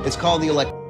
It's called the electric.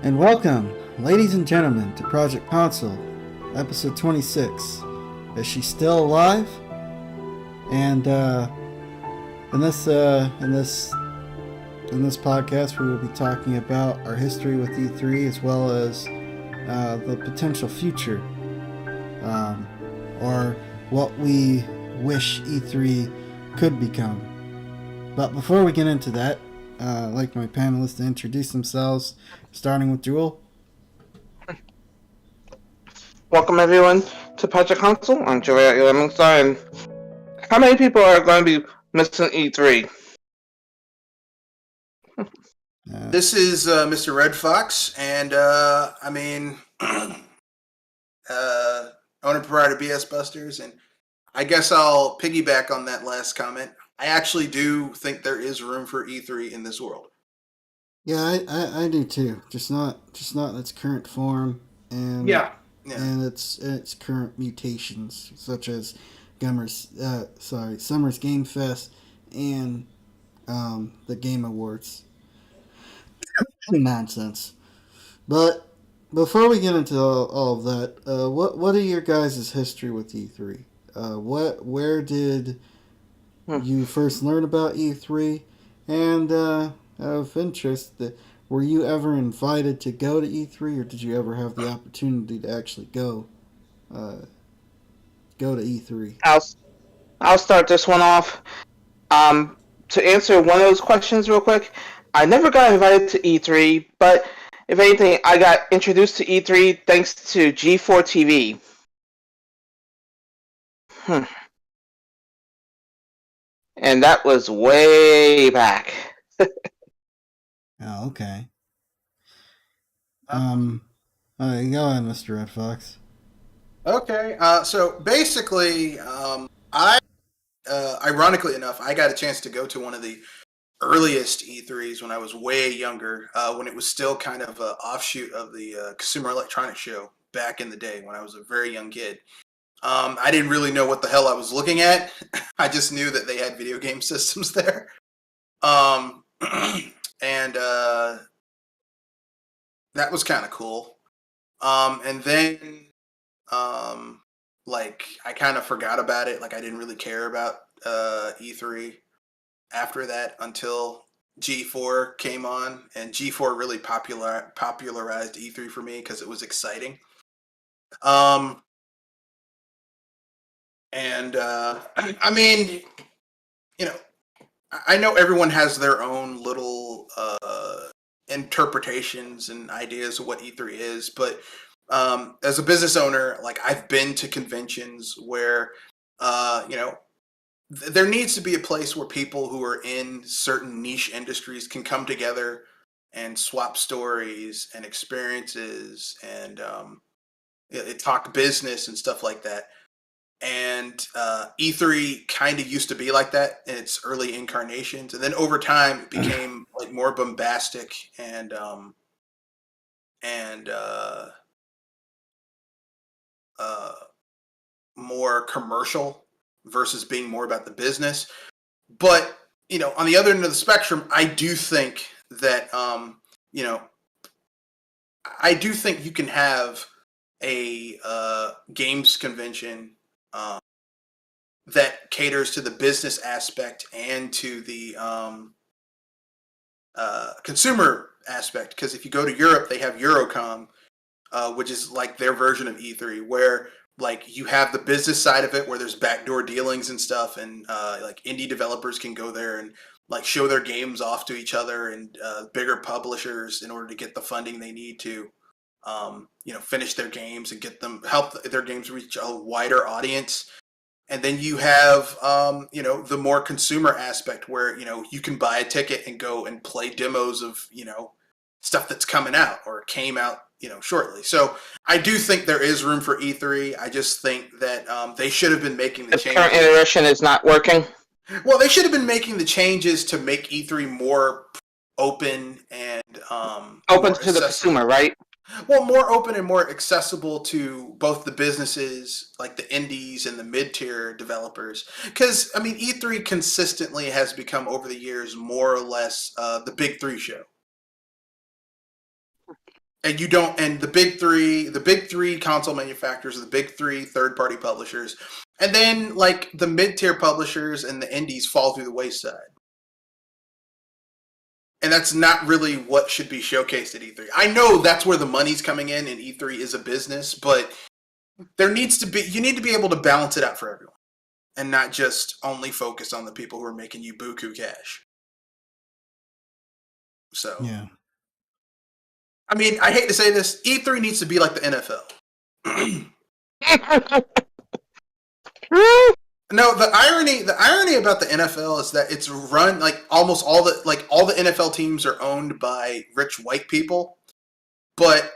And welcome, ladies and gentlemen, to Project Console, episode 26. Is she still alive? And in this podcast, we will be talking about our history with E3 as well as the potential future, or what we wish E3 could become. But before we get into that, I'd like my panelists to introduce themselves, starting with Jewel. Welcome everyone to Project Console. I'm Juliet Lemingstar, and how many people are going to be missing E3? This is Mr. Red Fox, and owner proprietor BS Busters, and I guess I'll piggyback on that last comment. I actually do think there is room for E3 in this world. Yeah, I do too. Just not in its current form, and and its current mutations, such as Summer's Game Fest and the Game Awards. Nonsense. But before we get into all of that, what are your guys' history with E3? Where did you first learn about E3? And out of interest, were you ever invited to go to E3, or did you ever have the opportunity to actually go to E3? I'll start this one off. To answer one of those questions real quick, I never got invited to E3, but if anything, I got introduced to E3 thanks to G4 TV. And that was way back. Oh, okay. Go ahead, Mr. Red Fox. Okay, so basically, ironically enough, I got a chance to go to one of the earliest E3s when I was way younger, when it was still kind of an offshoot of the Consumer Electronics Show back in the day when I was a very young kid. I didn't really know what the hell I was looking at. I just knew that they had video game systems there. And that was kind of cool. And then, I kind of forgot about it. Like, I didn't really care about E3 after that until G4 came on, and G4 really popularized E3 for me because it was exciting. I mean, I know everyone has their own little interpretations and ideas of what E3 is, but as a business owner, like, I've been to conventions where, there needs to be a place where people who are in certain niche industries can come together and swap stories and experiences and talk business and stuff like that. And E3 kind of used to be like that in its early incarnations, and then over time it became like more bombastic and more commercial versus being more about the business. But on the other end of the spectrum, I do think that I do think you can have a games convention that caters to the business aspect and to the consumer aspect. Because if you go to Europe, they have Eurocom, which is like their version of E3, where like you have the business side of it, where there's backdoor dealings and stuff, and like indie developers can go there and like show their games off to each other and bigger publishers in order to get the funding they need to finish their games and help their games reach a wider audience. And then you have the more consumer aspect where you can buy a ticket and go and play demos of stuff that's coming out or came out shortly. So I do think there is room for E3. I just think that they should have been making the changes. Current iteration is not working. Well, they should have been making the changes to make E3 more open and open to the consumer, right? Well, more open and more accessible to both the businesses, like the indies and the mid-tier developers. Because, I mean, E3 consistently has become, over the years, more or less the big three show. And you don't, and the big three console manufacturers, the big three third party publishers, and then like the mid tier publishers and the indies fall through the wayside. And that's not really what should be showcased at E3. I know that's where the money's coming in, and E3 is a business, but there needs to be, you need to be able to balance it out for everyone and not just only focus on the people who are making you buku cash. So, Yeah. I mean, I hate to say this, E3 needs to be like the NFL. No, the irony about the NFL is that it's run like almost all the NFL teams are owned by rich white people. But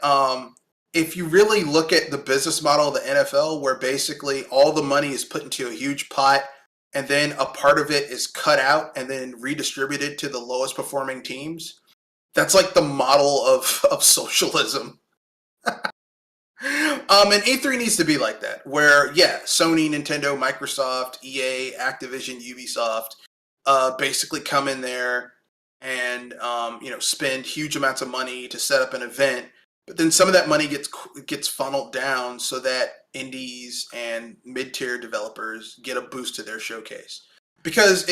if you really look at the business model of the NFL, where basically all the money is put into a huge pot, and then a part of it is cut out and then redistributed to the lowest performing teams, that's like the model of socialism. And E3 needs to be like that, where yeah, Sony, Nintendo, Microsoft, EA, Activision, Ubisoft, basically come in there and spend huge amounts of money to set up an event, but then some of that money gets funneled down so that indies and mid tier developers get a boost to their showcase. Because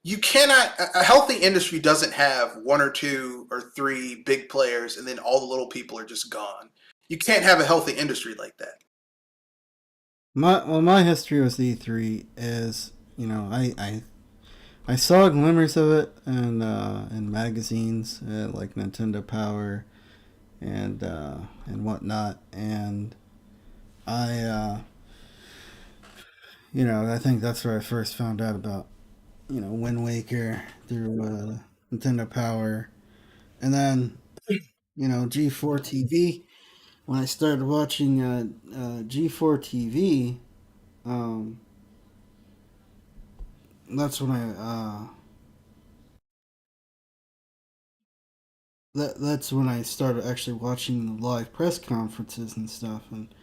you cannot, a healthy industry doesn't have one or two or three big players and then all the little people are just gone. You can't have a healthy industry like that. My history with E3 is, I saw glimmers of it in magazines like Nintendo Power and whatnot, and I I think that's where I first found out about Wind Waker through Nintendo Power, and then G4 TV. When I started watching G4 TV, um, that's when that's when I started actually watching the live press conferences and stuff. And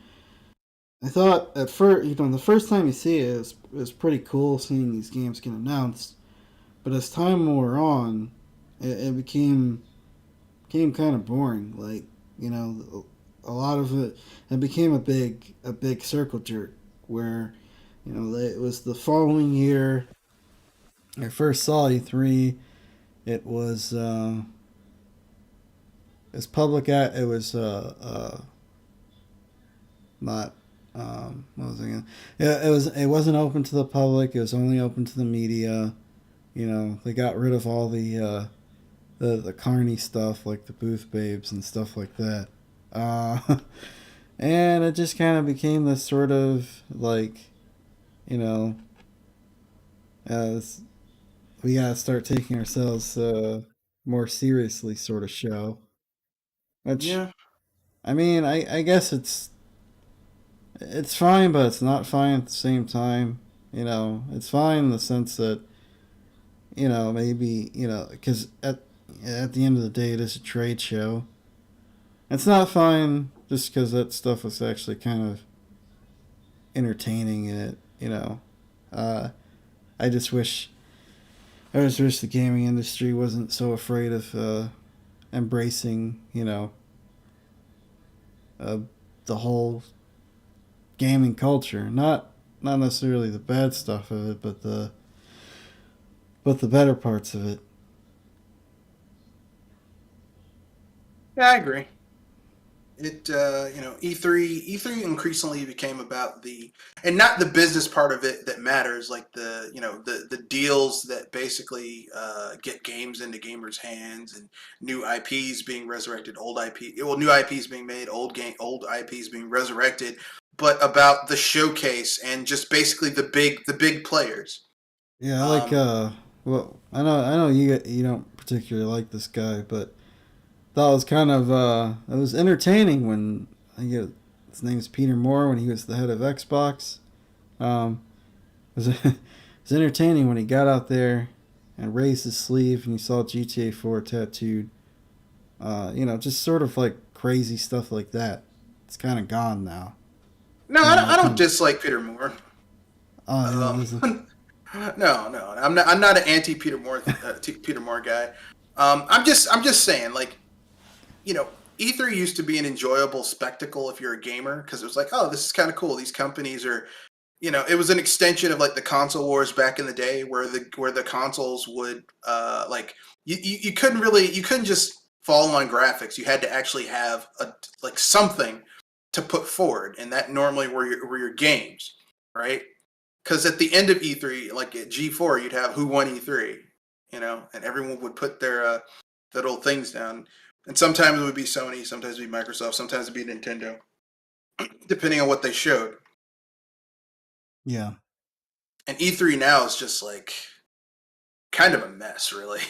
I thought at first, the first time you see it, it's pretty cool seeing these games get announced. But as time wore on, it became kind of boring. Like a lot of it became a big circle jerk where it was the following year I first saw E3. It was as public at it was not what was it again? Yeah, it wasn't open to the public. It was only open to the media. They got rid of all the carny stuff like the booth babes and stuff like that. Uh, and it just kind of became this sort of like, you know, this, we gotta start taking ourselves more seriously sort of show. Which Yeah. I mean, I guess it's fine, but it's not fine at the same time. It's fine in the sense that maybe because at the end of the day, it is a trade show. It's not fine just because that stuff was actually kind of entertaining in it. Uh, I just wish the gaming industry wasn't so afraid of embracing uh, the whole gaming culture. Not necessarily the bad stuff of it, but the better parts of it. Yeah, I agree. It E3 increasingly became about the, and not the business part of it that matters, like the deals that basically get games into gamers' hands, and new IPs being resurrected, new IPs being made, old IPs being resurrected, but about the showcase and just basically the big players. Yeah, I like Um, well, I know you don't particularly like this guy, but thought it was kind of it was entertaining when I get his name's Peter Moore when he was the head of Xbox. It was entertaining when he got out there and raised his sleeve and you saw GTA 4 tattooed. Just sort of like crazy stuff like that. It's kind of gone now. no, You know, I that don't kind of dislike Peter Moore. oh, Um, no, I'm not an anti Peter Moore Peter Moore guy. I'm just saying, like, you know, E3 used to be an enjoyable spectacle if you're a gamer because it was like, oh, this is kind of cool. These companies are, it was an extension of like the console wars back in the day, where the consoles would like you couldn't just fall on graphics. You had to actually have something to put forward, and that normally were your games, right? Because at the end of E3, like at G4, you'd have who won E3, and everyone would put their little things down. And sometimes it would be Sony, sometimes it would be Microsoft, sometimes it would be Nintendo, depending on what they showed. Yeah. And E3 now is just like kind of a mess, really.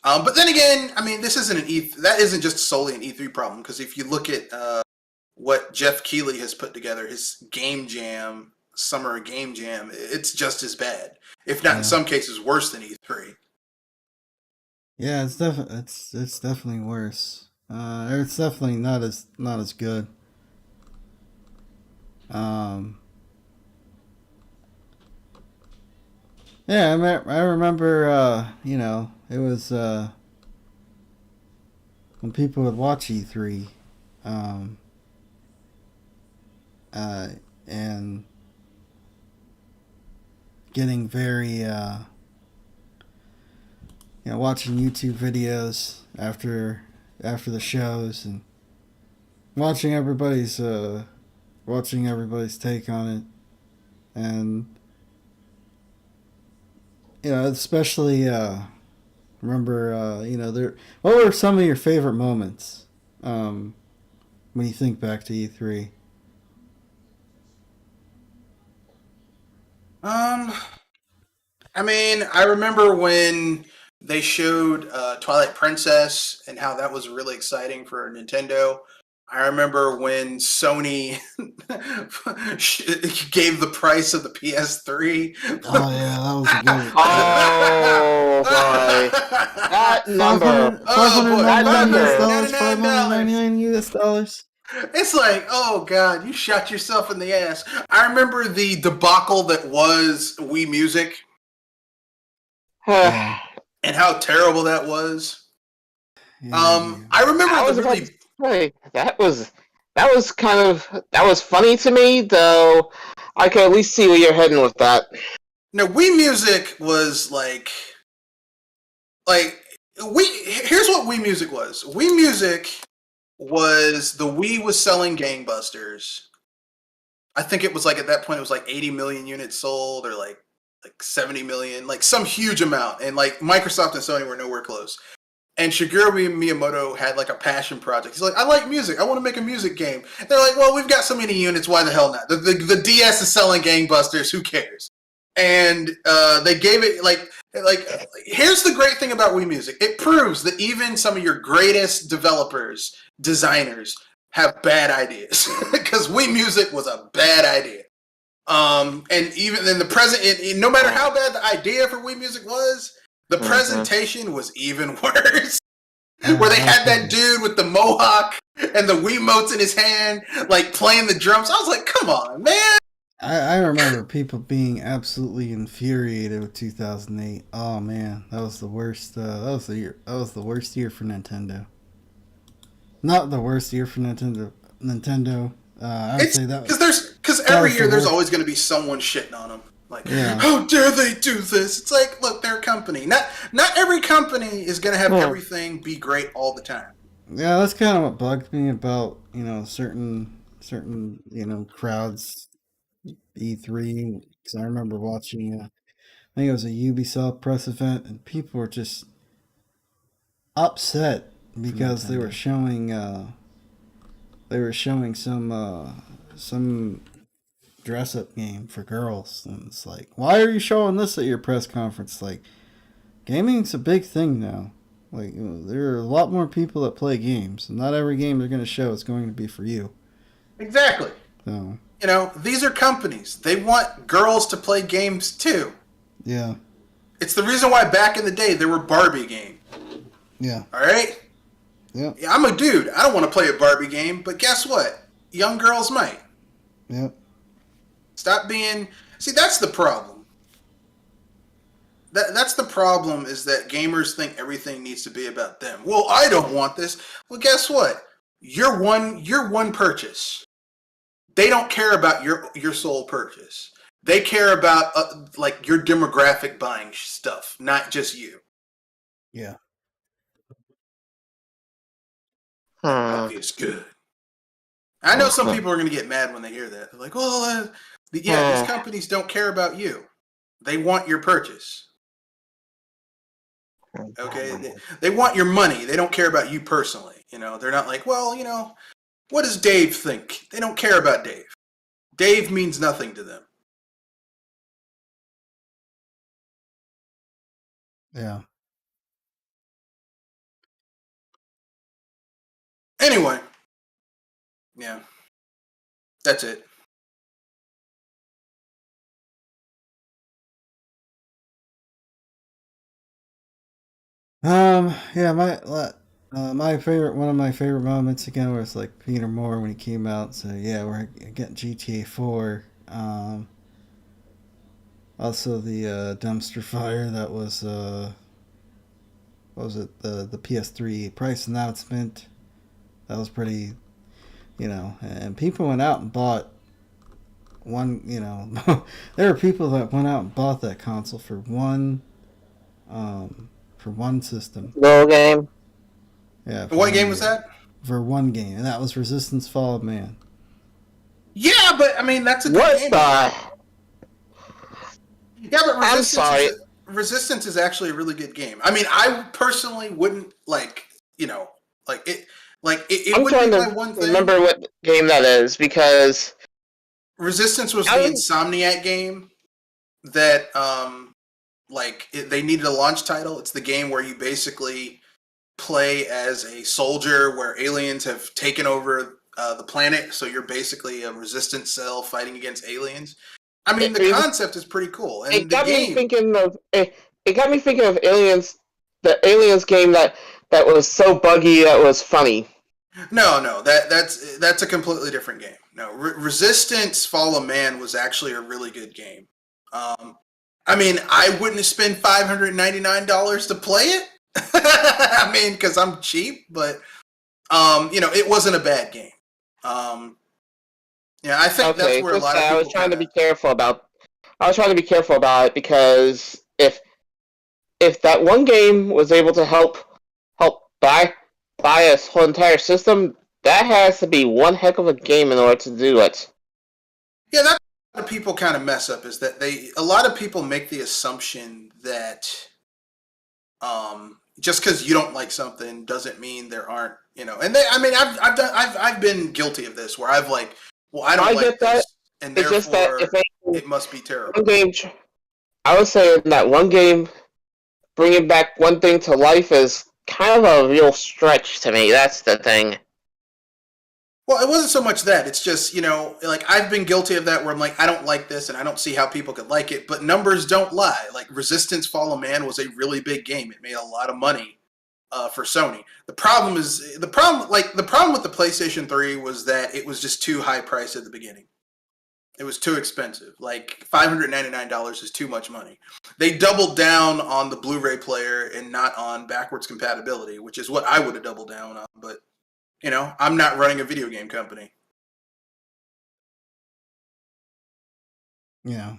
But then again, I mean, this isn't that isn't just solely an E3 problem, because if you look at what Jeff Keighley has put together, his Game Jam, Summer Game Jam, it's just as bad, if not in some cases worse than E3. Yeah, it's definitely worse. It's definitely not as good. Yeah, I remember. It was when people would watch E3, and getting very watching YouTube videos after the shows and watching everybody's take on it, and especially remember what were some of your favorite moments when you think back to E3? I mean, I remember when they showed Twilight Princess and how that was really exciting for Nintendo. I remember when Sony gave the price of the PS3. Oh yeah, that was a good. Oh boy, that number, $599 US. It's like, oh god, you shot yourself in the ass. I remember the debacle that was Wii Music. Yeah. And how terrible that was. I remember that was funny to me, though. I can at least see where you're heading with that. No, Wii Music was here's what Wii Music was. Wii Music was the Wii was selling gangbusters. I think it was like at that point it was like 80 million units sold, or like 70 million, like some huge amount, and like Microsoft and Sony were nowhere close. And Shigeru Miyamoto had like a passion project. He's like, I like music. I want to make a music game. And they're like, well, we've got so many units. Why the hell not? The DS is selling gangbusters. Who cares? And they gave it like here's the great thing about Wii Music. It proves that even some of your greatest developers, designers, have bad ideas. Because Wii Music was a bad idea. And even in the present, no matter how bad the idea for Wii Music was, the presentation was even worse. Where they had that dude with the mohawk and the Wiimotes in his hand, like playing the drums. I was like, come on, man. I remember people being absolutely infuriated with 2008. Oh man, that was the worst. That was the year. That was the worst year for Nintendo. Not the worst year for Nintendo. I would say that because every year there's always going to be someone shitting on them. Like, how dare they do this? It's like, look, they're a company. Not every company is going to have everything be great all the time. Yeah, that's kind of what bugged me about certain crowds. E3, because I remember watching. I think it was a Ubisoft press event, and people were just upset because they were showing some dress up game for girls, and it's like, why are you showing this at your press conference? Like, gaming's a big thing now. Like, there are a lot more people that play games, and not every game they're going to show is going to be for you. Exactly. So, these are companies. They want girls to play games too. Yeah. It's the reason why back in the day there were Barbie games. Yeah. All right? Yeah. I'm a dude. I don't want to play a Barbie game, but guess what? Young girls might. Yep. Stop being... See, that's the problem. That's the problem, is that gamers think everything needs to be about them. Well, I don't want this. Well, guess what? Your one purchase. They don't care about your sole purchase. They care about like your demographic buying stuff, not just you. Yeah. It's good. I know some people are going to get mad when they hear that. They're like, well, these companies don't care about you. They want your purchase. Okay? They want your money. They don't care about you personally. You know, they're not like, well, you know, what does Dave think? They don't care about Dave. Dave means nothing to them. Yeah. Anyway. Yeah. That's it. Yeah, my favorite, one of my favorite moments again was like Peter Moore when he came out. So yeah, we're getting GTA 4. Also the dumpster fire that was what was it, the PS3 price announcement. That was pretty, you know, and people went out and bought one. You know, there were people that went out and bought that console for one system. Little game. Yeah. What game was that? For one game, and that was Resistance: Fall of Man. Yeah, but I mean that's a good game. Yeah, but Resistance is actually a really good game. I mean, I personally wouldn't like, you know, like it wouldn't be my one thing. Remember what game that is, because Resistance was the Insomniac game that they needed a launch title. It's the game where you basically play as a soldier where aliens have taken over the planet, so you're basically a resistance cell fighting against aliens. I mean, the concept is pretty cool, and it got me thinking of Aliens, the Aliens game that was so buggy that was funny. No, that's a completely different game. No, Resistance: Fall of Man was actually a really good game. I mean, I wouldn't spend $599 to play it. I mean, because I'm cheap, but you know, it wasn't a bad game. Yeah, I think that's where a lot of people. I was trying to be careful about it, because if that one game was able to help buy a whole entire system, that has to be one heck of a game in order to do it. Yeah, that's what a lot of people kind of mess up, is that a lot of people make the assumption that just because you don't like something doesn't mean there aren't, you know. And I've been guilty of this, where I've like, well, I don't like this, and it's therefore it must be terrible. I would say that one game bringing back one thing to life is kind of a real stretch to me. That's the thing. Well, it wasn't so much that. It's just, you know, like I've been guilty of that, where I'm like, I don't like this and I don't see how people could like it, but numbers don't lie. Like Resistance: Fall of Man was a really big game. It made a lot of money for Sony. The problem with the PlayStation 3 was that it was just too high priced at the beginning. It was too expensive. Like $599 is too much money. They doubled down on the Blu-ray player and not on backwards compatibility, which is what I would have doubled down on, but you know, I'm not running a video game company. Yeah.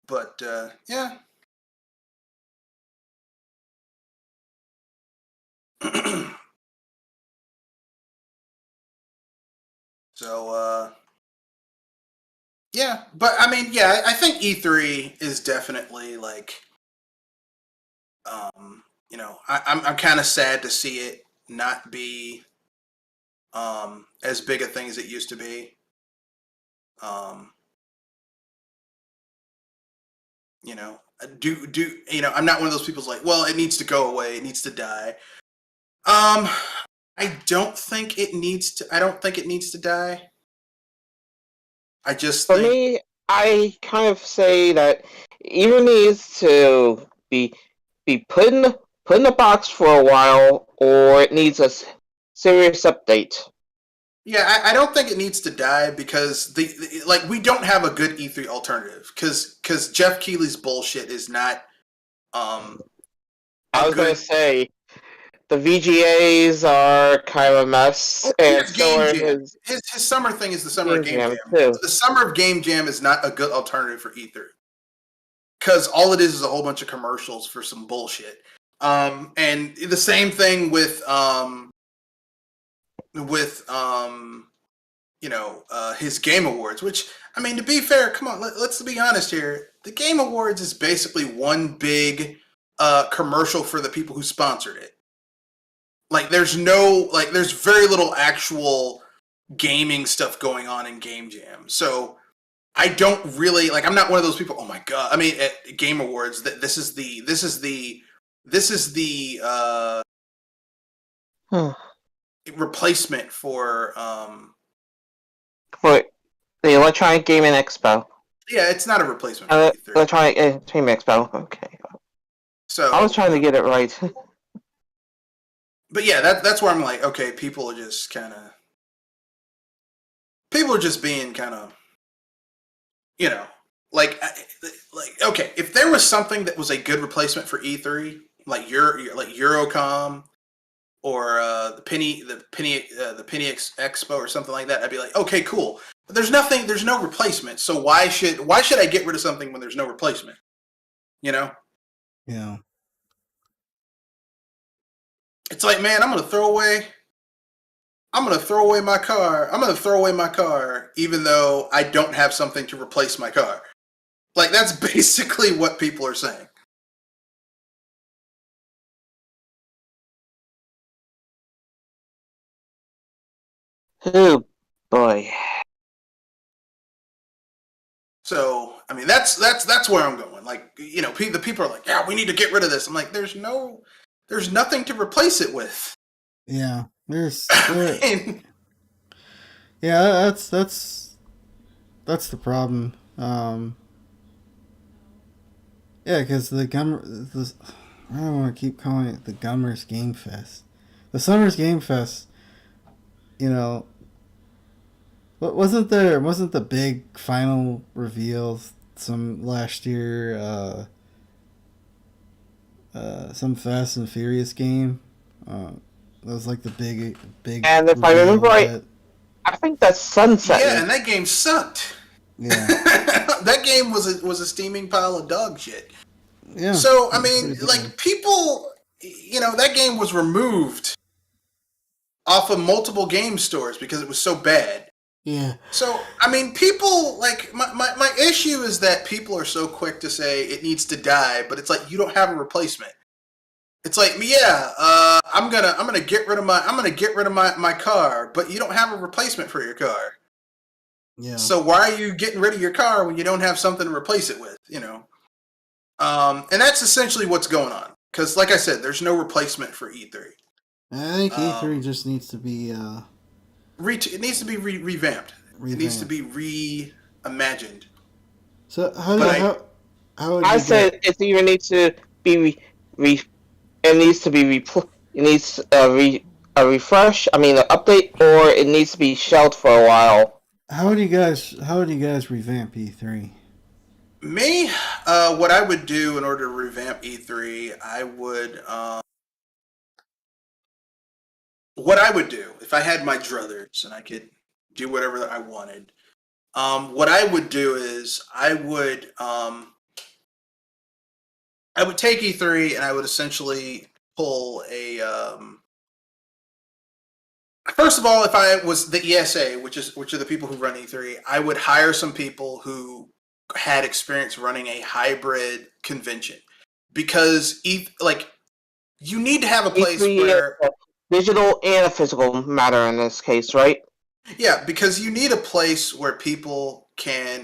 But yeah. So yeah, but I mean, yeah, I think E3 is definitely like, you know, I'm kind of sad to see it not be as big a thing as it used to be. You know, you know, I'm not one of those people's like, well, it needs to go away, it needs to die. I don't think it needs to. I don't think it needs to die. I just for me, I kind of say that it either needs to be put in a box for a while, or it needs a serious update. Yeah, I don't think it needs to die because we don't have a good E3 alternative because Jeff Keighley's bullshit is not um I a was gonna good. say the VGAs are kind of a mess, Oh, and here's so Game are Jam. his His summer thing is the summer of Game Game Jam Jam. too. The summer of Game Jam is not a good alternative for E3 because all it is a whole bunch of commercials for some bullshit. And the same thing with his Game Awards, which, I mean, to be fair, come on, let's be honest here. The Game Awards is basically one big commercial for the people who sponsored it. There's very little actual gaming stuff going on in Game Jam. So I don't really, I'm not one of those people, oh my God. I mean, at Game Awards, this is the replacement for, For the Electronic Gaming Expo. yeah, it's not a replacement for E3. Electronic Entertainment Expo. Okay. So I was trying to get it right. but yeah, that's where I'm like, okay, people are just being kind of, you know, like okay, if there was something that was a good replacement for E3, like Eurocom or the Penny Expo or something like that, I'd be like, okay, cool. But there's nothing, there's no replacement. So why should I get rid of something when there's no replacement? You know? Yeah. It's like, man, I'm gonna throw away my car. I'm gonna throw away my car, even though I don't have something to replace my car. Like, that's basically what people are saying. Oh boy. So, I mean, that's where I'm going. Like, the people are like, yeah, we need to get rid of this. I'm like, there's nothing to replace it with. Yeah. I mean, Yeah, that's the problem. Yeah, because I don't want to keep calling it the Gummers Game Fest. The Summer's Game Fest, you know, wasn't the big final reveal some last year, some Fast and Furious game? That was like the big And if I reveal remember of right, it. I think that's Sunset. yeah, and that game sucked. Yeah. That game was a steaming pile of dog shit. Yeah. So, I mean, like, people, that game was removed off of multiple game stores because it was so bad. Yeah. So, I mean, people, like, my issue is that people are so quick to say it needs to die, but it's like, you don't have a replacement. It's like, yeah, I'm gonna get rid of my car, but you don't have a replacement for your car. Yeah. So why are you getting rid of your car when you don't have something to replace it with? And that's essentially what's going on. Because, like I said, there's no replacement for E3. I think E3 just needs to be It needs to be revamped. It needs to be reimagined. So how would I you said it either needs to be it needs to be it needs a refresh. I mean, an update, or it needs to be shelved for a while. how would you guys revamp E3? Me, what I would do in order to revamp E3, what I would do if I had my druthers and I could do whatever I wanted. What I would do is I would take E3 and I would essentially pull a. First of all, if I was the ESA, which are the people who run E3, I would hire some people who had experience running a hybrid convention, because you need to have a place E3 where is a digital and a physical matter in this case, right? yeah, because you need a place where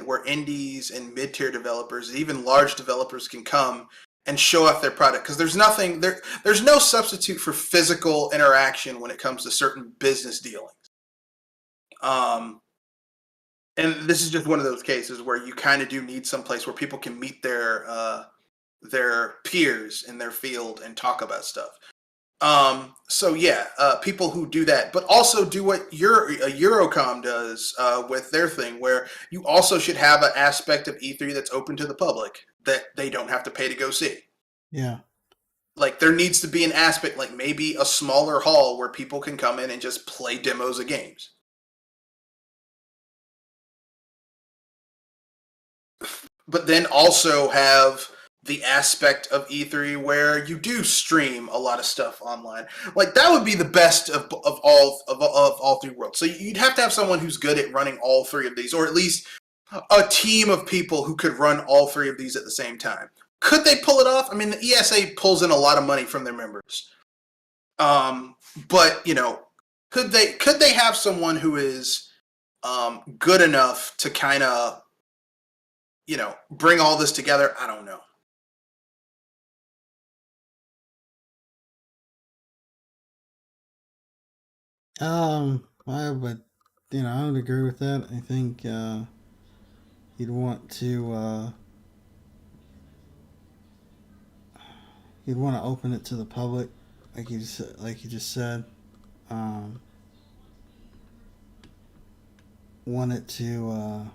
where indies and mid-tier developers, even large developers, can come and show off their product. Because there's no substitute for physical interaction when it comes to certain business dealings. And this is just one of those cases where you kind of do need some place where people can meet their peers in their field and talk about stuff. So yeah, people who do that, but also do what Eurocom does with their thing, where you also should have an aspect of E3 that's open to the public that they don't have to pay to go see. Yeah. Like there needs to be an aspect, like maybe a smaller hall where people can come in and just play demos of games. But then also have the aspect of E3 where you do stream a lot of stuff online. Like that would be the best of all three worlds. So you'd have to have someone who's good at running all three of these, or at least a team of people who could run all three of these at the same time. Could they pull it off? I mean, the ESA pulls in a lot of money from their members. But could they have someone who is good enough to kind of bring all this together? I don't know. I would, I would agree with that. I think you'd want to open it to the public, like you just said. Um, want it to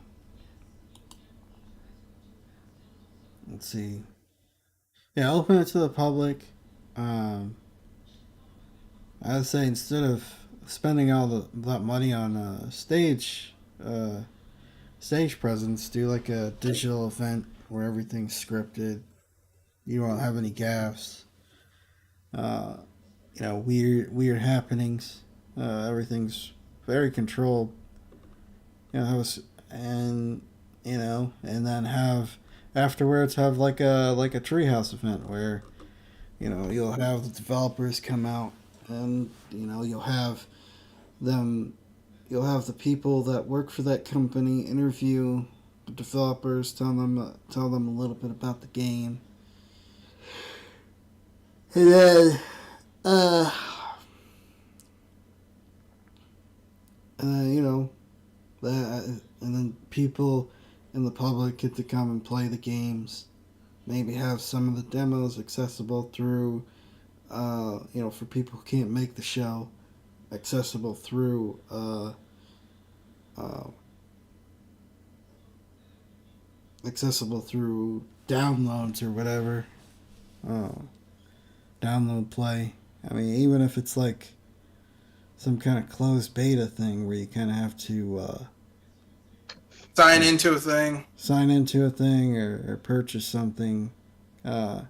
let's see, yeah, open it to the public. Um, I would say instead of spending that money on uh, stage presence, do like a digital event where everything's scripted. You don't have any gaffes. Uh, weird happenings. Everything's very controlled. And and then have afterwards have like a treehouse event where you'll have the developers come out, and them you'll have the people that work for that company interview the developers, tell them a little bit about the game, and then uh, you know that, and then people in the public get to come and play the games. Maybe have some of the demos accessible through, for people who can't make the show, accessible through uh, downloads or whatever. Uh, Download play. I mean, even if it's like some kind of closed beta thing where you kind of have to sign into a thing or purchase something. Uh,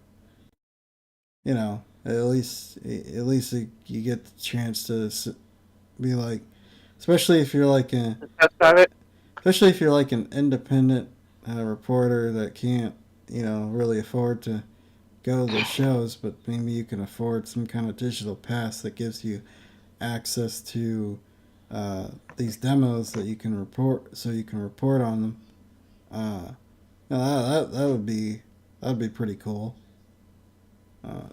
at least you get the chance to be like, especially if you're like an independent reporter that can't really afford to go to the shows, but maybe you can afford some kind of digital pass that gives you access to these demos that you can report, so you can report on them. Uh, that'd be pretty cool. Uh,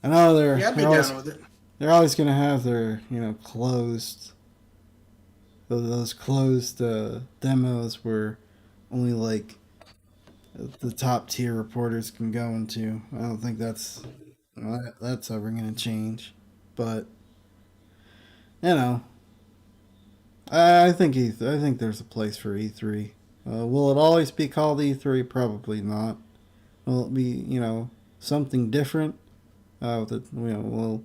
I know Yeah, I'd be down with it. they're always gonna have their closed those closed demos where only like the top tier reporters can go into. I don't think that's ever gonna change, but you know I think there's a place for E3. Will it always be called E3? Probably not. Will it be something different? With it, will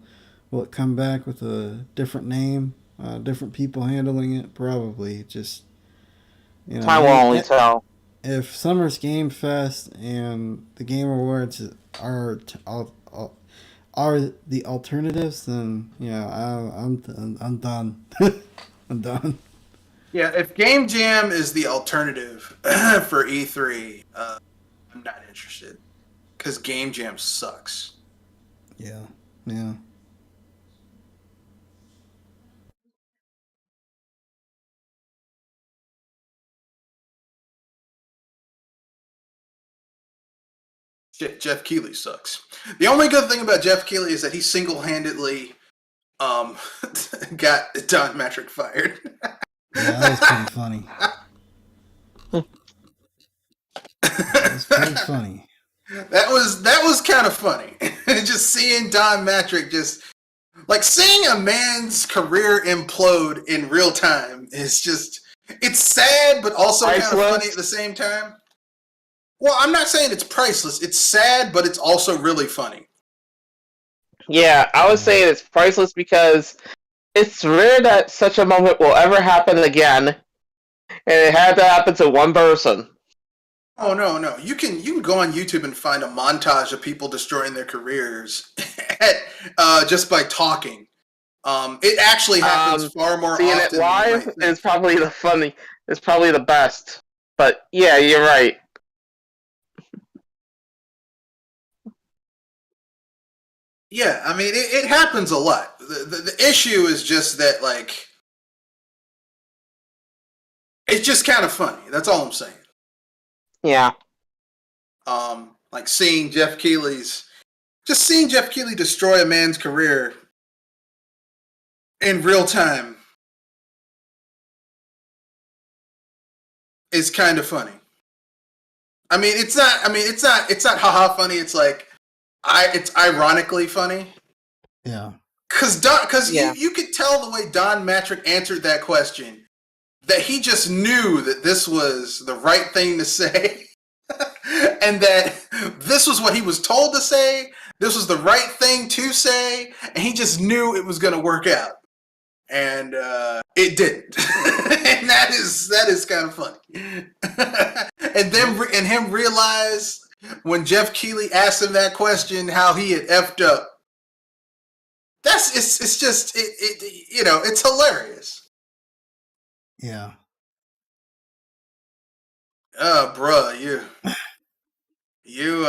it come back with a different name? Different people handling it? Probably. Just Time will only tell. if Summer's Game Fest and the Game Awards are are the alternatives, then I'm done. I'm done. Yeah, if Game Jam is the alternative for E3, I'm not interested because Game Jam sucks. Yeah, yeah. Shit, Jeff Keighley sucks. The only good thing about Jeff Keighley is that he single-handedly um, got Don Metric fired. Yeah, that was pretty funny. That was pretty funny. That was kind of funny. just seeing Don Matrick just like seeing a man's career implode in real time is just it's sad but also kind of funny at the same time. Well, I'm not saying it's priceless. It's sad, but it's also really funny. Yeah, I would say it's priceless because it's rare that such a moment will ever happen again, and it had to happen to one person. Oh no! You can go on YouTube and find a montage of people destroying their careers just by talking. It actually happens far more seeing often. Seeing it live is probably the funny. It's probably the best. But yeah, you're right. Yeah, I mean it happens a lot. The issue is just that like it's just kind of funny. That's all I'm saying. Yeah. Like seeing Jeff Keighley destroy a man's career in real time is kind of funny. I mean, it's not haha funny. It's like it's ironically funny. Yeah. Because you could tell the way Don Matrick answered that question that he just knew that this was the right thing to say. And that this was what he was told to say, this was the right thing to say, and he just knew it was going to work out. And it didn't. And that is kind of funny. and him realize when Jeff Keighley asked him that question how he had effed up. It's just it's hilarious. Yeah. Bruh, you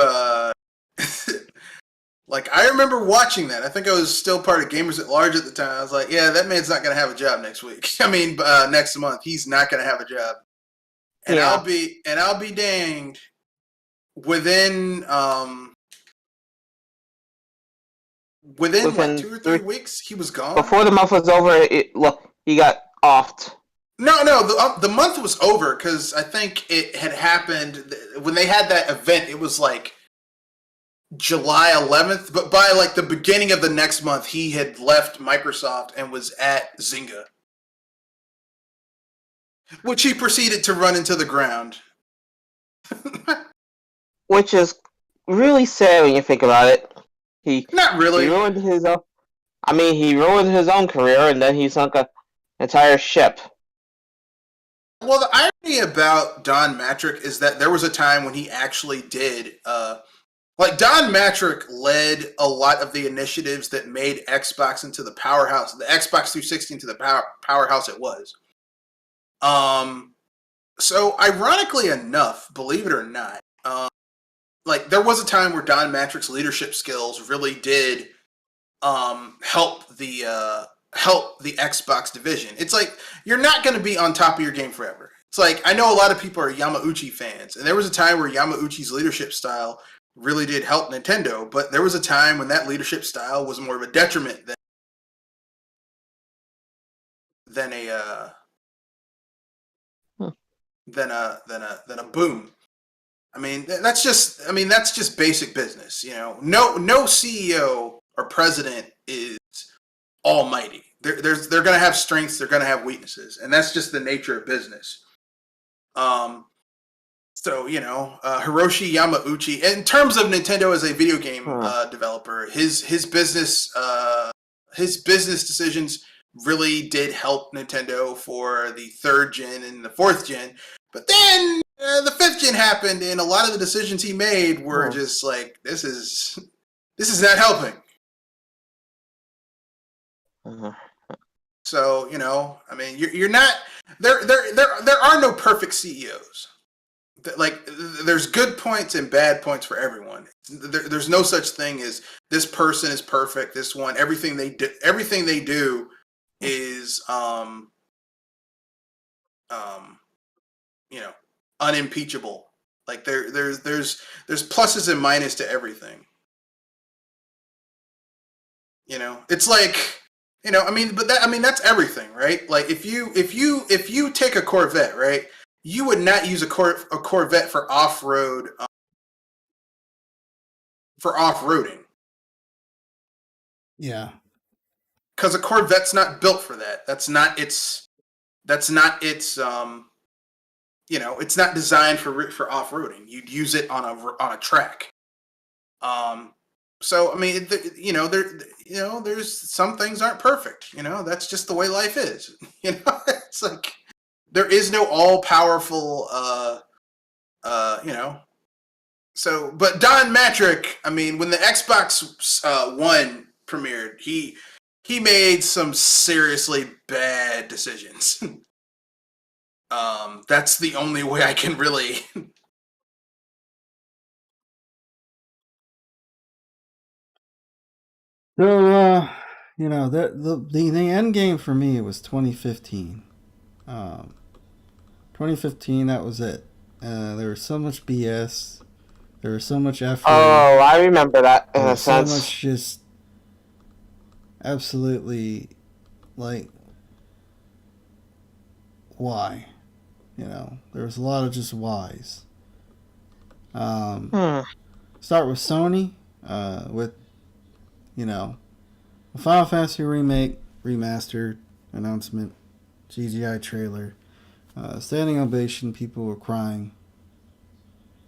like I remember watching that. I think I was still part of Gamers at Large at the time. I was like, yeah, that man's not gonna have a job next week. I mean, next month he's not gonna have a job. And I'll be danged. Within what, 2 or 3 weeks he was gone. Before the month was over, he got offed. No, the month was over because I think it had happened when they had that event. It was like July 11th, but by like the beginning of the next month, he had left Microsoft and was at Zynga, which he proceeded to run into the ground. Which is really sad when you think about it. Not really. He ruined his own. I mean, he ruined his own career, and then he sunk an entire ship. Well, the irony about Don Matrick is that there was a time when he actually did. Like Don Matrick led a lot of the initiatives that made Xbox into the powerhouse, the Xbox 360 into the powerhouse it was. So ironically enough, believe it or not, like there was a time where Don Matrick's leadership skills really did help the Xbox division. It's like you're not going to be on top of your game forever. It's like I know a lot of people are Yamauchi fans, and there was a time where Yamauchi's leadership style really did help Nintendo, but there was a time when that leadership style was more of a detriment than a boom. I mean, that's just basic business, you know. No CEO or president is almighty. They're going to have strengths, they're going to have weaknesses, and that's just the nature of business. So, you know, Hiroshi Yamauchi, in terms of Nintendo as a video game developer, his business decisions really did help Nintendo for the 3rd gen and the 4th gen. But then the 5th gen happened, and a lot of the decisions he made were just like, this is not helping. So, you know, I mean, you're not there are no perfect CEOs. Like, there's good points and bad points for everyone. There's no such thing as this person is perfect. This one, everything they do is you know, unimpeachable. Like there's pluses and minuses to everything. You know, it's like, you know, I mean, that's everything, right? Like if you take a Corvette, right? You would not use a Corvette for off-road for off-roading. Yeah. Because a Corvette's not built for that. That's not its. That's not its. It's not designed for off roading. You'd use it on a track. Um, so I mean, there's some things aren't perfect. That's just the way life is. It's like there is no all powerful. You know. So, but Don Matrick, I mean, when the Xbox One premiered, he made some seriously bad decisions. That's the only way I can really. So, the end game for me was 2015. Um, 2015, that was it. There was so much BS. There was so much effery. Oh, I remember that in There a was so sense. much just absolutely like why. There was a lot of just whys. Um, Hmm. Start with Sony, with you know the Final Fantasy remake remastered announcement, CGI trailer, standing ovation. People were crying,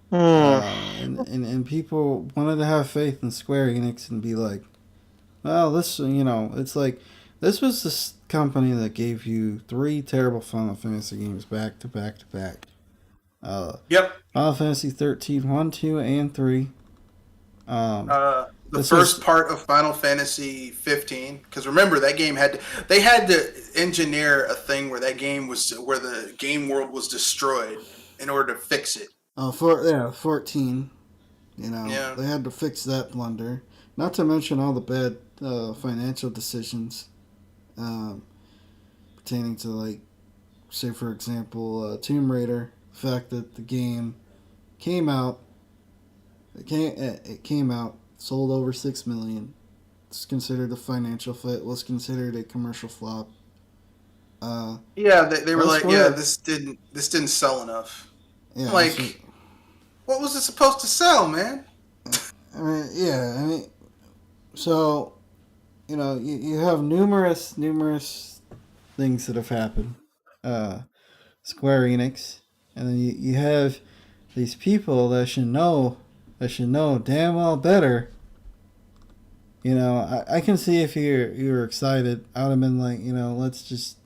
Hmm. and people wanted to have faith in Square Enix and be like, well, it's like this was the company that gave you three terrible Final Fantasy games back to back to back. Yep. Final Fantasy 13, 1, 2, and 3. Um, The this first was part of Final Fantasy 15, because remember that game they had to engineer a thing where where the game world was destroyed in order to fix it. 14. Yeah. They had to fix that blunder. Not to mention all the bad financial decisions um, pertaining to, like, say, for example, Tomb Raider. The fact that the game came out, it came out, sold over 6 million. It's considered a financial fit. Was considered a commercial flop. Uh, Yeah, they were well, like, yeah, Square, this didn't sell enough. I'm yeah, like, what was it supposed to sell, man? I mean, yeah, I mean, so you have numerous things that have happened. Uh, Square Enix, and then you have these people that should know damn well better. I can see if you're excited. I would have been like, let's just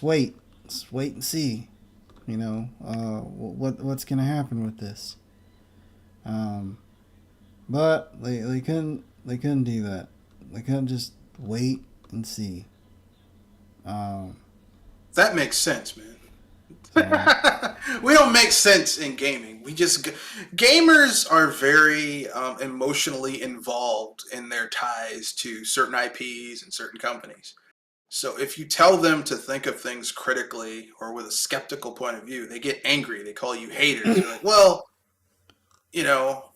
wait. Let's wait and see. What's gonna happen with this. Um, but they couldn't do that. They couldn't just wait and see. Um, That makes sense, man. so We don't make sense in gaming. Gamers are very emotionally involved in their ties to certain IPs and certain companies. So if you tell them to think of things critically or with a skeptical point of view, they get angry. They call you haters. They're like, well, you know,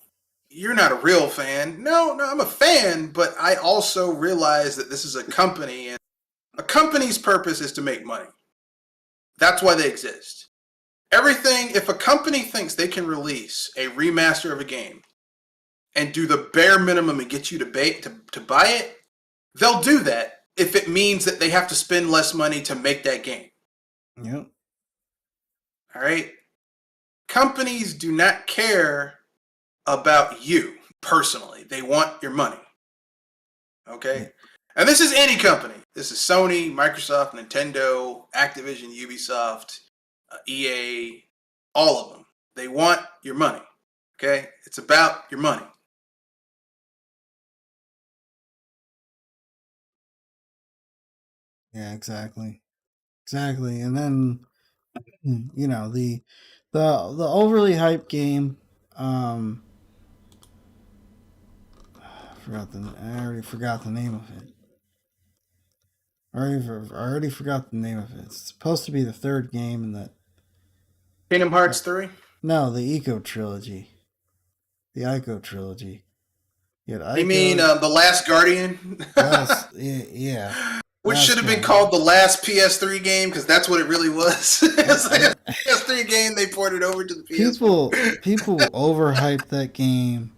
you're not a real fan. No, no, I'm a fan, but I also realize that this is a company, and a company's purpose is to make money. That's why they exist. If a company thinks they can release a remaster of a game and do the bare minimum and get you to buy it, they'll do that if it means that they have to spend less money to make that game. yep. All right? Companies do not care about you personally. They want your money. Okay? And this is any company. This is Sony, Microsoft, Nintendo, Activision, Ubisoft, EA, all of them. They want your money. Okay? It's about your money. Yeah, exactly. Exactly. And then the overly hyped game. I already forgot the name of it. I already forgot the name of it. It's supposed to be the third game in that. Kingdom Hearts 3? No, the Eco trilogy. The Ico trilogy. You had You mean Ico. The Last Guardian? Last, yeah, Which Last should have been Guardian. called the last PS3 game because that's what it really was. It's I like mean, a PS3 game they ported over to the people PS4. people overhyped that game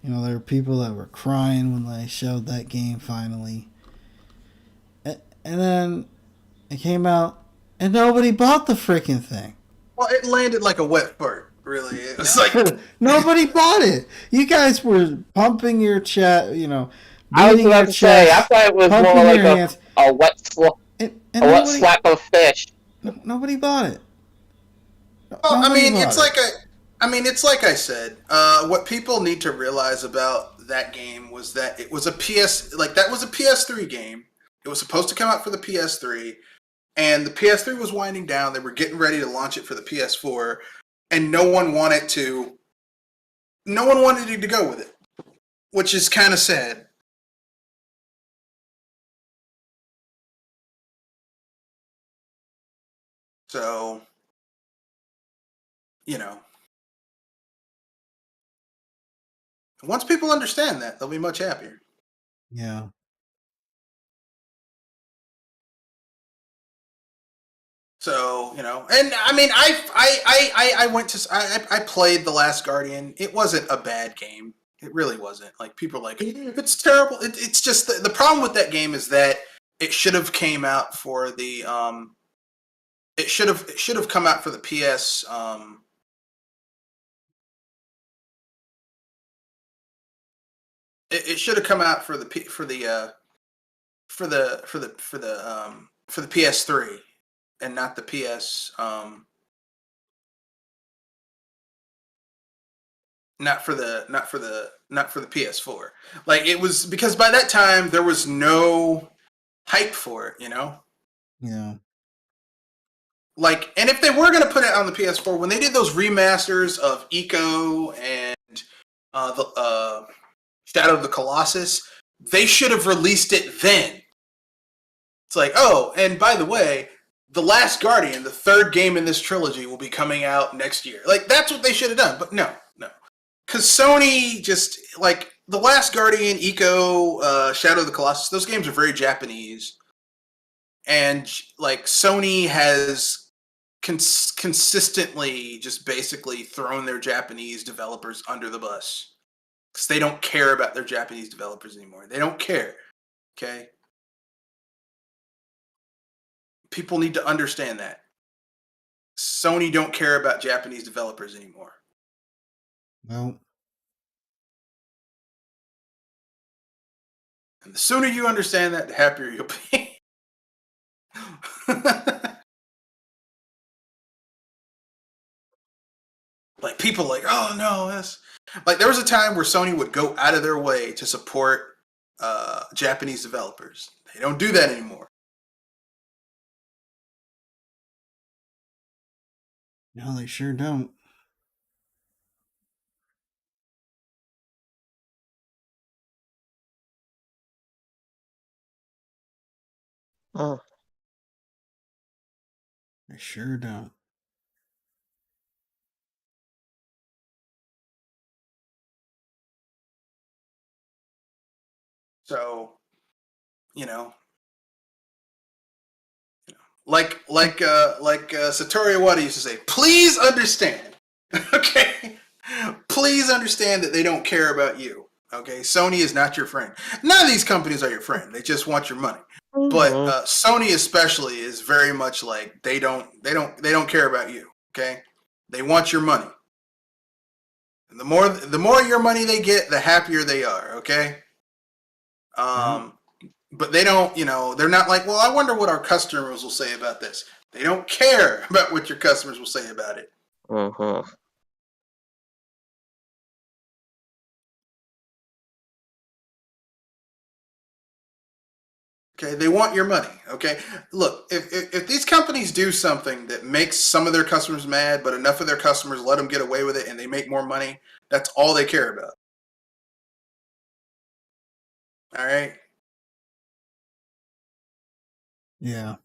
You know, there were people that were crying when they showed that game finally. And then it came out, and nobody bought the freaking thing. Well, it landed like a wet fart. Really, it was like nobody bought it. You guys were pumping your chest, you know, I was beating about your to say, I chest, thought it was more pumping like your hands, a wet and a wet slap of fish. Nobody bought it. well, I mean, it's like I said. What people need to realize about that game was that it was a that was a PS3 game. It was supposed to come out for the PS3, and the PS3 was winding down. They were getting ready to launch it for the PS4, and no one wanted to go with it, which is kind of sad. So, you know, once people understand that, they'll be much happier. Yeah. So, you know, and I mean, I played The Last Guardian. It wasn't a bad game. It really wasn't. Like, people are like, it's terrible. It's just the problem with that game is that it should have came out for the it should have come out for the PS it should have come out for the PS3 and not the not for the PS4. Like, it was because by that time there was no hype for it, you know? Yeah. Like, and if they were going to put it on the PS4, when they did those remasters of Eco and the Shadow of the Colossus, they should have released it then. It's like, oh, and by the way, The Last Guardian, the third game in this trilogy, will be coming out next year. Like, that's what they should have done, but no. Because Sony just, like, The Last Guardian, Eco, Shadow of the Colossus, those games are very Japanese. And, like, Sony has consistently just basically thrown their Japanese developers under the bus. Because they don't care about their Japanese developers anymore. They don't care. Okay? People need to understand that. Sony don't care about Japanese developers anymore. No. And the sooner you understand that, the happier you'll be. Like, people like, oh no, that's like, there was a time where Sony would go out of their way to support Japanese developers. They don't do that anymore. No, they sure don't. Oh. They sure don't. So, you know, like Satoru Iwata used to say, please understand, okay? Please understand that they don't care about you, okay? Sony is not your friend. None of these companies are your friend. They just want your money. Mm-hmm. But Sony especially is very much like they don't care about you, okay? They want your money. And the more your money they get, the happier they are, okay? But they don't, you know, they're not like, well, I wonder what our customers will say about this. They don't care about what your customers will say about it. Uh-huh. Okay, they want your money. Okay, look, if these companies do something that makes some of their customers mad, but enough of their customers let them get away with it and they make more money, that's all they care about. All right. Yeah.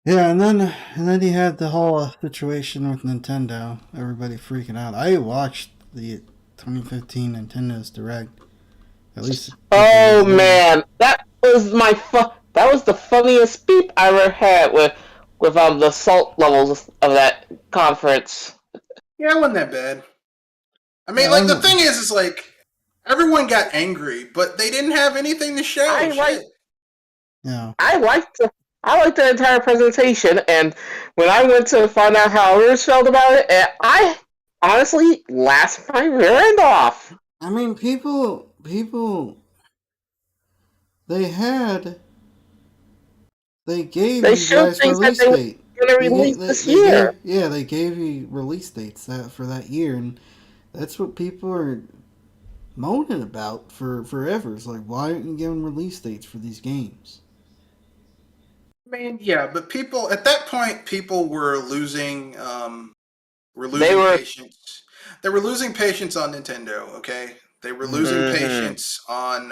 Yeah, and then you had the whole situation with Nintendo. Everybody freaking out. I watched the 2015 Nintendo's Direct. At least. Oh man, that was that was the funniest beep I ever had. With with the salt levels of that conference. Yeah, it wasn't that bad. I Yeah, mean, like the thing is like everyone got angry, but they didn't have anything to show. I like Shit. yeah. I liked I liked the entire presentation, and when I went to find out how others felt about it, I honestly laughed my rear end off. I mean, people, they had, they gave They you showed guys things that release they were date. going to release this They year. gave, yeah, they gave you release dates that for that year, and that's what people are moaning about for forever. It's like, why aren't you giving release dates for these games? I mean, yeah, but people at that point, people were They losing were. patience. They were losing patience on Nintendo. Okay, they were Yeah, losing Mm-hmm. patience on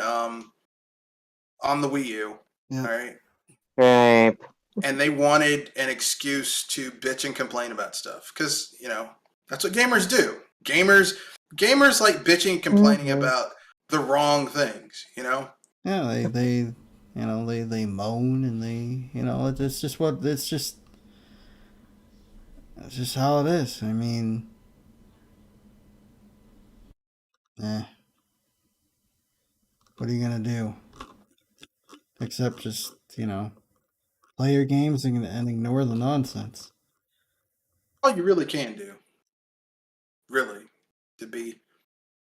the Wii U. yeah, All right, Right. and they wanted an excuse to bitch and complain about stuff because that's what gamers do. Gamers like bitching and complaining Mm-hmm. about the wrong things. yeah. They moan and it's just what it's just how it is. I mean, eh, what are you gonna do except just play your games and ignore the nonsense? All you really can do, really, to be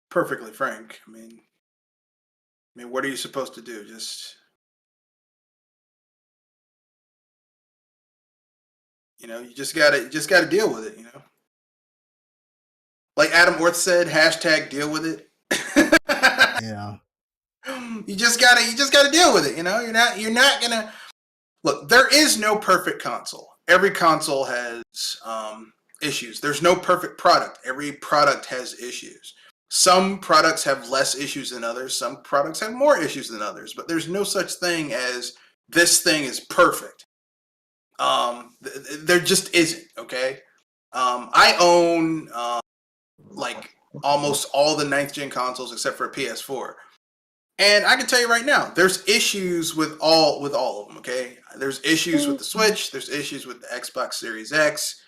perfectly frank. I mean, what are you supposed to do? Just you just gotta deal with it. Like Adam Orth said, hashtag deal with it. Yeah, you just gotta deal with it. You're not gonna look. There is no perfect console. Every console has issues. There's no perfect product. Every product has issues. Some products have less issues than others. Some products have more issues than others. But there's no such thing as this thing is perfect. There just isn't. Okay. I own like almost all the ninth gen consoles except for a PS4. And I can tell you right now, there's issues with all of them. Okay, there's issues with the Switch. There's issues with the Xbox Series X.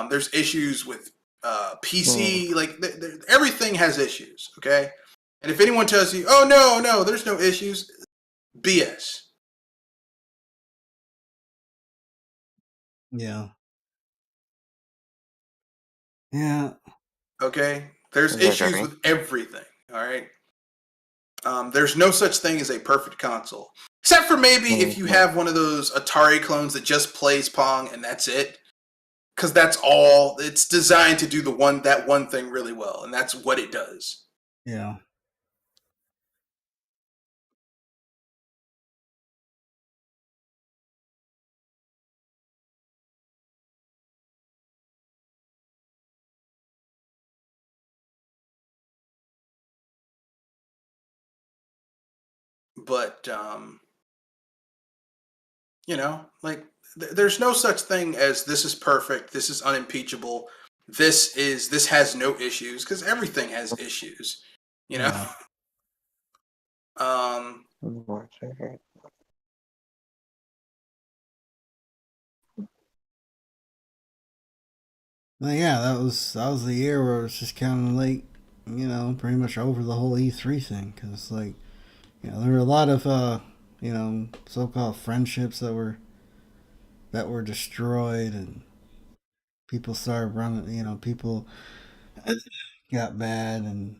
There's issues with PC. Like everything has issues. Okay, and if anyone tells you, "Oh no, there's no issues," BS. yeah, yeah, Okay, there's issues Literally. with everything. All right. There's no such thing as a perfect console, except for maybe if you Mm-hmm. have one of those Atari clones that just plays Pong and that's it. Because that's all it's designed to do that one thing really well, and that's what it does. yeah. But like there's no such thing as this is perfect, this is unimpeachable, this has no issues because everything has issues. You know. Yeah. um, Well, yeah, that was the year where it was just kind of like, pretty much over the whole E3 thing, because like, there were a lot of so-called friendships that were destroyed, and people started running. People got bad, and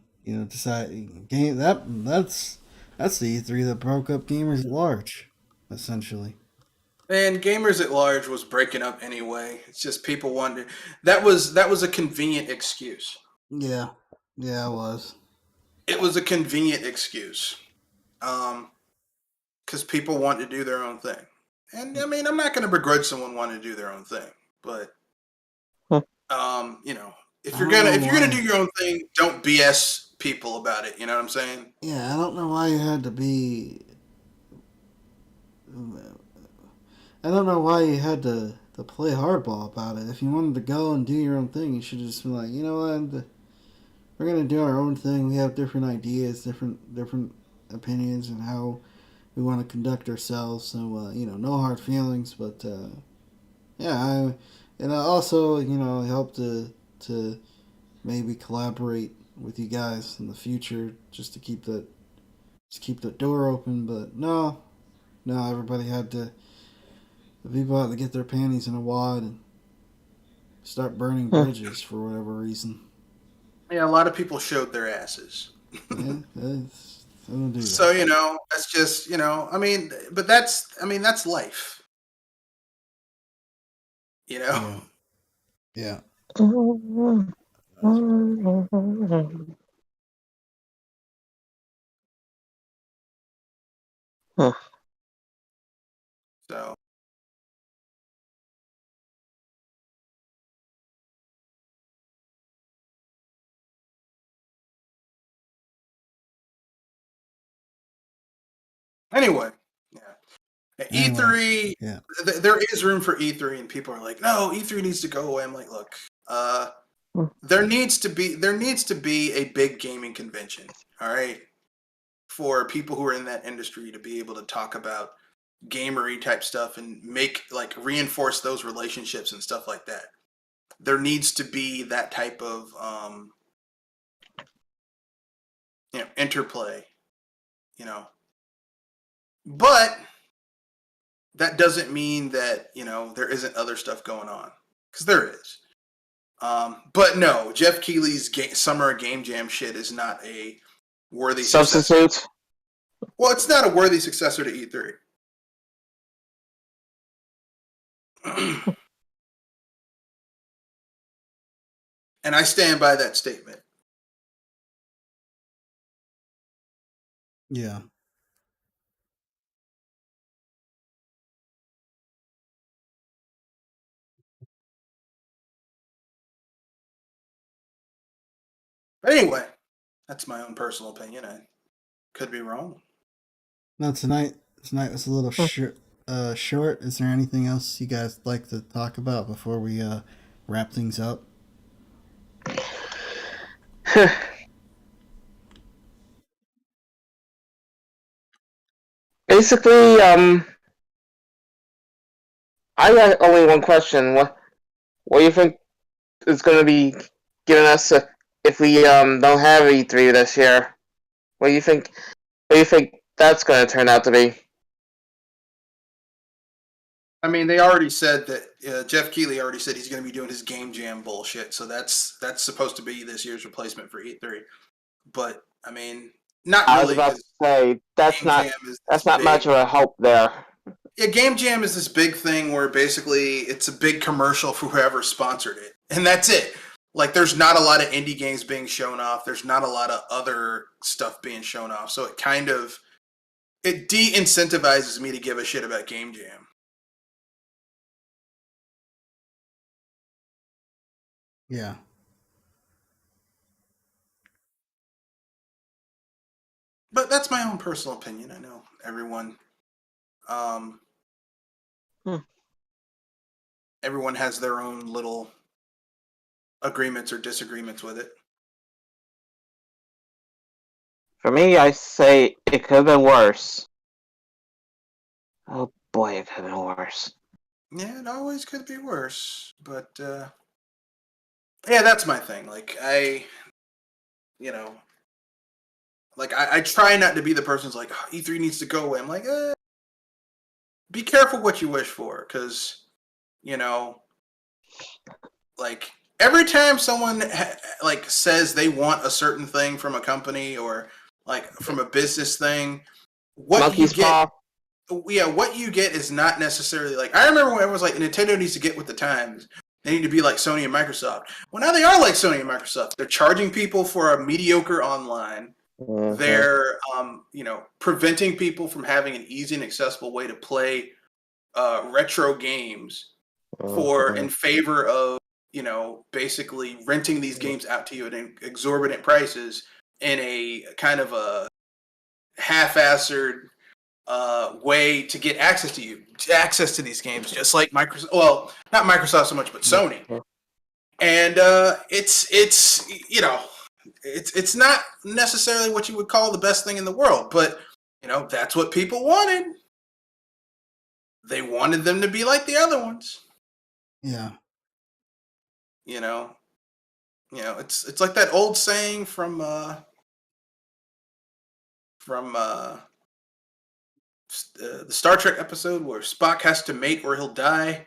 decided game that's the E3 that broke up gamers at large, essentially. and gamers at large was breaking up anyway. It's just people wanted that was a convenient excuse. Yeah, yeah, it was. It was a convenient excuse. Um, because people want to do their own thing. And I mean, I'm not going to begrudge someone wanting to do their own thing, but you know, if I you're don't gonna know if you're gonna why. do your own thing, don't BS people about it. You know what I'm saying? Yeah, I don't know why you had to be. I don't know why you had to play hardball about it. If you wanted to go and do your own thing, you should have just been like, you know what, we're gonna do our own thing. We have different ideas, different opinions, and how we want to conduct ourselves. So no hard feelings, but yeah, and I also hope to maybe collaborate with you guys in the future just to keep the door open. But no, everybody had to the people had to get their panties in a wad and start burning Hmm. bridges for whatever reason. Yeah, a lot of people showed their asses. Yeah, I don't do So that. that's just I mean, but that's life. You know. Yeah, yeah. So anyway, yeah, Anyway, E3. yeah, There is room for E3, and people are like, no, E3 needs to go away. I'm like, look, there needs to be a big gaming convention. All right, for people who are in that industry to be able to talk about gamery type stuff and make like reinforce those relationships and stuff like that. There needs to be that type of interplay, you know. But that doesn't mean that there isn't other stuff going on, because there is. But no, Jeff Keighley's summer game jam shit is not a worthy successor. Substitute. Well, it's not a worthy successor to E3. And I stand by that statement. yeah. But anyway, that's my own personal opinion. I could be wrong. Now tonight was a little short. Is there anything else you guys like to talk about before we wrap things up? Basically, I got only one question. What do you think is going to be giving us if we don't have E3 this year? What do you think? What do you think that's going to turn out to be? I mean, they already said that Jeff Keighley already said he's going to be doing his game jam bullshit. So that's supposed to be this year's replacement for E3. But I mean, not I was really, about because to say game jam is this that's not big. much of a help there. Yeah, game jam is this big thing where basically it's a big commercial for whoever sponsored it, and that's it. Like, there's not a lot of indie games being shown off. There's not a lot of other stuff being shown off. So it de-incentivizes me to give a shit about game jam. Yeah. But that's my own personal opinion. I know everyone um, Hmm. everyone has their own little agreements or disagreements with it. For me, I say it could have been worse. Oh boy, it could have been worse. Yeah, it always could be worse. But yeah, that's my thing. Like, you know, I try not to be the person who's like, oh, E3 needs to go away. I'm like, be careful what you wish for, because you know, like, every time someone like says they want a certain thing from a company or like from a business thing, what you Monkey's get, paw. yeah, what you get is not necessarily like. I remember when everyone was like, Nintendo needs to get with the times. They need to be like Sony and Microsoft. Well, now they are like Sony and Microsoft. They're charging people for a mediocre online. Mm-hmm. They're preventing people from having an easy and accessible way to play retro games for Mm-hmm. in favor of basically renting these games out to you at exorbitant prices in a kind of a half-assed way to get access to these games, just like Microsoft. Well, not Microsoft so much, but Sony. And it's not necessarily what you would call the best thing in the world, but that's what people wanted. They wanted them to be like the other ones. Yeah. You know, it's like that old saying from the Star Trek episode where Spock has to mate or he'll die.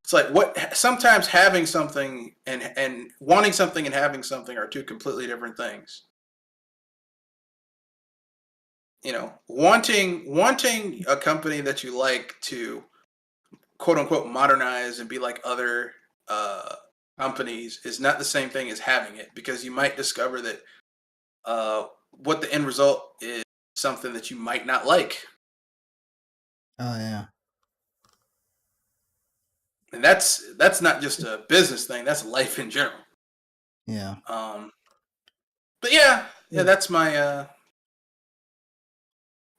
It's like what sometimes having something and wanting something and having something are two completely different things. Wanting a company that you like to quote unquote modernize and be like other uh, companies is not the same thing as having it, because you might discover that what the end result is something that you might not like. Oh yeah. And that's not just a business thing, that's life in general. Yeah. But yeah, that's my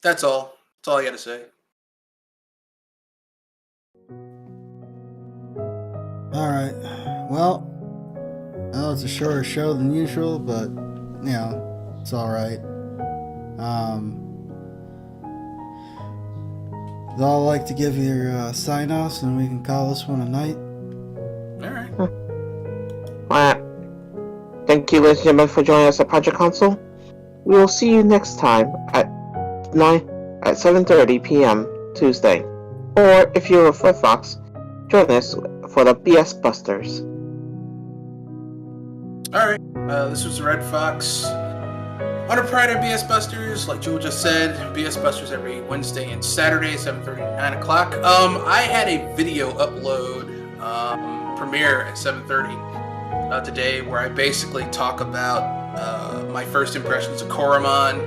that's all I gotta say. All right. Well, I know it's a shorter show than usual, but it's all right. Would all like to give your sign offs, and we can call this one a night. All right. Thank you, ladies and gentlemen, for joining us at Project Console. We will see you next time at 7:30 p.m. Tuesday. Or if you're a Flip Fox, join us for the BS Busters. All right. This was Red Fox. Under Pride and BS Busters, like Jewel just said, BS Busters every Wednesday and Saturday, 7:30 to 9 o'clock. I had a video upload premiere at 7:30 today where I basically talk about my first impressions of Koromon.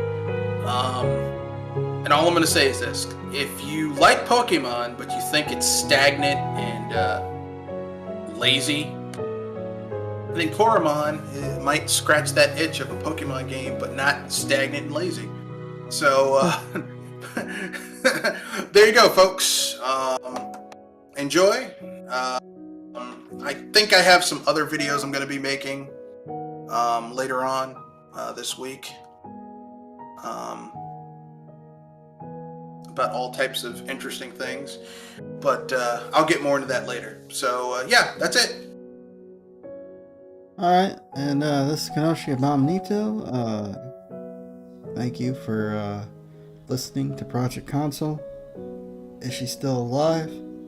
And all I'm going to say is this. If you like Pokemon, but you think it's stagnant and lazy, I think Koromon might scratch that itch of a Pokemon game, but not stagnant and lazy. So, there you go, folks. Enjoy. I think I have some other videos I'm going to be making later on this week about all types of interesting things. But I'll get more into that later. So, yeah, that's it. Alright, and this is Kanoshi Abominito. Thank you for listening to Project Console. Is she still alive?